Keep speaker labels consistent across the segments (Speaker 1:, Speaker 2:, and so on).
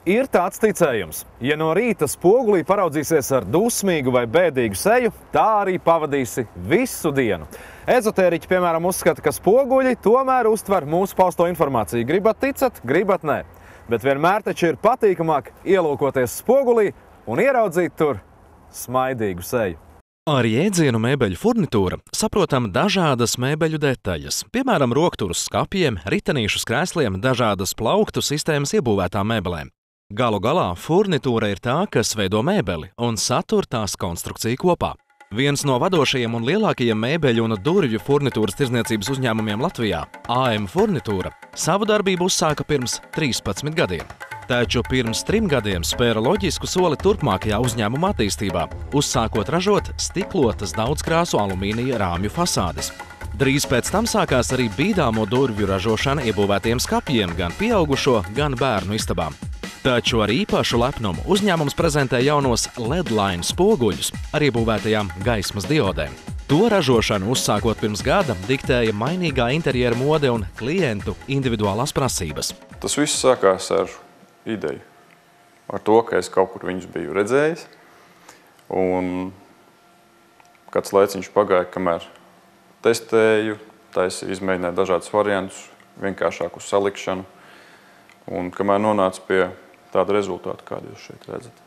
Speaker 1: Ir tāds ticējums, ja no rīta spogulī paraudzīsies ar dusmīgu vai bēdīgu seju, tā arī pavadīsi visu dienu. Ezotēriķi, piemēram, uzskata, ka spoguļi tomēr uztver mūsu pausto informāciju. Gribat ticat, gribat nē. Bet vienmēr taču ir patīkamāk ielūkoties spogulī un ieraudzīt tur smaidīgu seju.
Speaker 2: Ar jēdzienu mēbeļu furnitūra saprotam dažādas mēbeļu detaļas, piemēram, rokturus skapjiem, ritenīšu krēsliem, dažādas plauktu sistēmas iebūvētām mēbelēm. Galu galā furnitūra ir tā, kas veido mēbeli un satur tās konstrukciju kopā. Viens no vadošajiem un lielākajiem mēbeļu un durvju furnitūras tirdzniecības uzņēmumiem Latvijā, AM Furnitūra, savu darbību uzsāka pirms 13 gadiem. Taču pirms 3 gadiem spēra loģisku soli turpmākajā uzņēmuma attīstībā, uzsākot ražot stiklotas daudzkrāsu alumīnija rāmju fasādes. Drīz pēc tam sākās arī bīdāmo durvju ražošana iebūvētiem skapjiem gan pieaugušo, gan bērnu istabām. Taču ar īpašu lepnumu uzņēmums prezentē jaunos LED-line spoguļus ar iebūvētajām gaismas diodēm. To ražošanu, uzsākot pirms gada, diktēja mainīgā interjera mode un klientu individuālās prasības.
Speaker 3: Tas viss sākās ar ideju, ar to, ka es kaut kur viņus biju redzējis, un kāds laiciņš pagāja, kamēr testēju, izmēģināju dažādus variantus, vienkāršāku salikšanu, un kamēr nonācu pie tāda rezultāta, kādu jūs šeit redzat.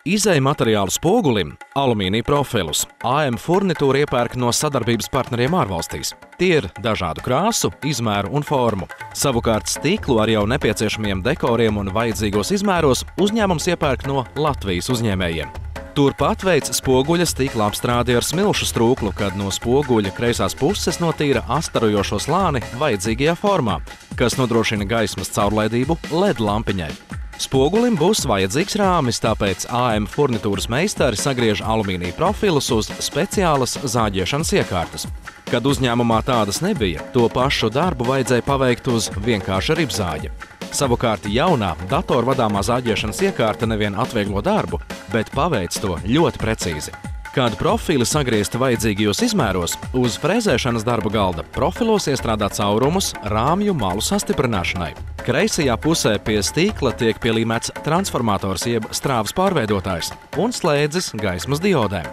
Speaker 2: Izēja materiālu spogulim, alumīnija profilus, AM Furnitūra iepērk no sadarbības partneriem ārvalstīs. Tie ir dažādu krāsu, izmēru un formu. Savukārt stiklu ar jau nepieciešamiem dekoriem un vajadzīgos izmēros uzņēmums iepērk no Latvijas uzņēmējiem. Turpat veic spoguļa stikla apstrādi ar smilšu strūklu, kad no spoguļa kreisās puses notīra astarojošo slāni vajadzīgajā formā, kas nodrošina gaismas caurlaidību LED lampiņai. Spogulim būs vajadzīgs rāmis, tāpēc AM Furnitūras meistari sagriež alumīnija profilus uz speciālas zāģēšanas iekārtas. Kad uzņēmumā tādas nebija, to pašu darbu vajadzēja paveikt uz vienkārša ribzāģa. Savukārt jaunā datorvadāmā zāģēšanas iekārta nevien atvieglo darbu, bet paveic to ļoti precīzi. Kad profili sagriezti vajadzīgajos izmēros, uz frēzēšanas darba galda profilos iestrādā caurumus rāmju malu sastiprināšanai. Kreisajā pusē pie stīkla tiek pielīmēts transformators jeb strāvas pārveidotājs un slēdzis gaismas diodēm.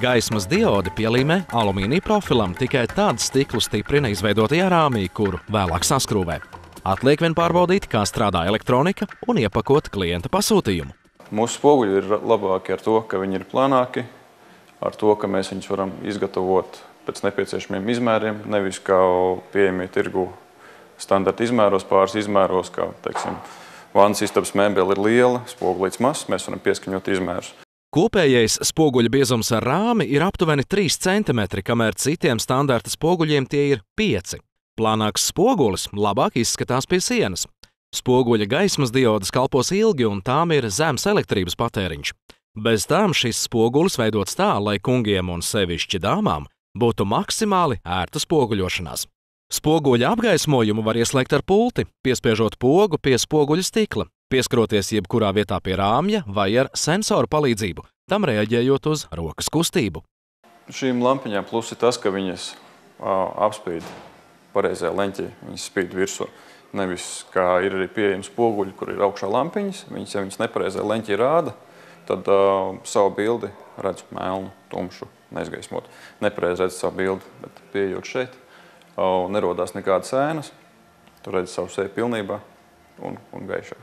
Speaker 2: Gaismas diodi pielīmē alumīnija profilam, tikai tad stiklu stiprina izveidotajā rāmī, kuru vēlāk saskrūvē. Atliek vien pārbaudīt, kā strādā elektronika un iepakot klienta pasūtījumu.
Speaker 3: Mūsu spoguļi ir labāki ar to, ka viņi ir plānāki, ar to, ka mēs viņus varam izgatavot pēc nepieciešamiem izmēriem, nevis kā pieejamie tirgu standarta izmēros, pāris izmēros, kā, teiksim, vannas istabas mēbele ir liela, spogulīts mazs, mēs varam pieskaņot izmērus.
Speaker 2: Kopējais spoguļa biezums ar rāmi ir aptuveni 3 cm, kamēr citiem standarta spoguļiem tie ir 5. Plānāks spogulis labāk izskatās pie sienas. Spoguļa gaismas diodes kalpos ilgi un tām ir zems elektrības patēriņš. Bez tām šis spogulis veidots tā, lai kungiem un sevišķi dāmām būtu maksimāli ērta spoguļošanās. Spoguļa apgaismojumu var ieslēgt ar pulti, piespiežot pogu pie spoguļa stikla, pieskroties jebkurā vietā pie rāmja vai ar sensoru palīdzību, tam reaģējot uz rokas kustību.
Speaker 3: Šīm lampiņām plus ir tas, ka viņas apspīd pareizajā leņķī, viņas spīd virsū. Nevis kā ir arī pieejams spoguļi, kur ir augšā lampiņas, ja viņas nepareizajā leņķī rāda, tad savu bildi redz melnu, tumšu, neizgaismotu. Nepareiz redz savu bildi, bet pieejot šeit, nerodās nekādas ēnas, tu redz savu seju pilnībā un gaišāk.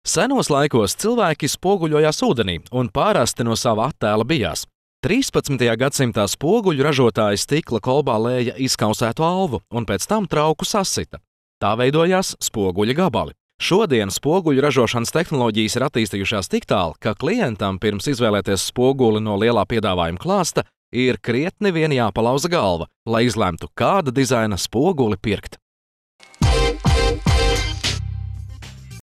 Speaker 2: Senos laikos cilvēki spoguļojās ūdenī un pārasti no sava attēla bijās. 13. gadsimtā spoguļu ražotāji stikla kolbā lēja izkausētu alvu un pēc tam trauku sasita. Tā veidojās spoguļa gabali. Šodien spoguļu ražošanas tehnoloģijas ir attīstījušās tik tālu, ka klientam pirms izvēlēties spoguli no lielā piedāvājuma klāsta ir krietni vien jāpalauza galva, lai izlemtu, kāda dizaina spoguli pirkt.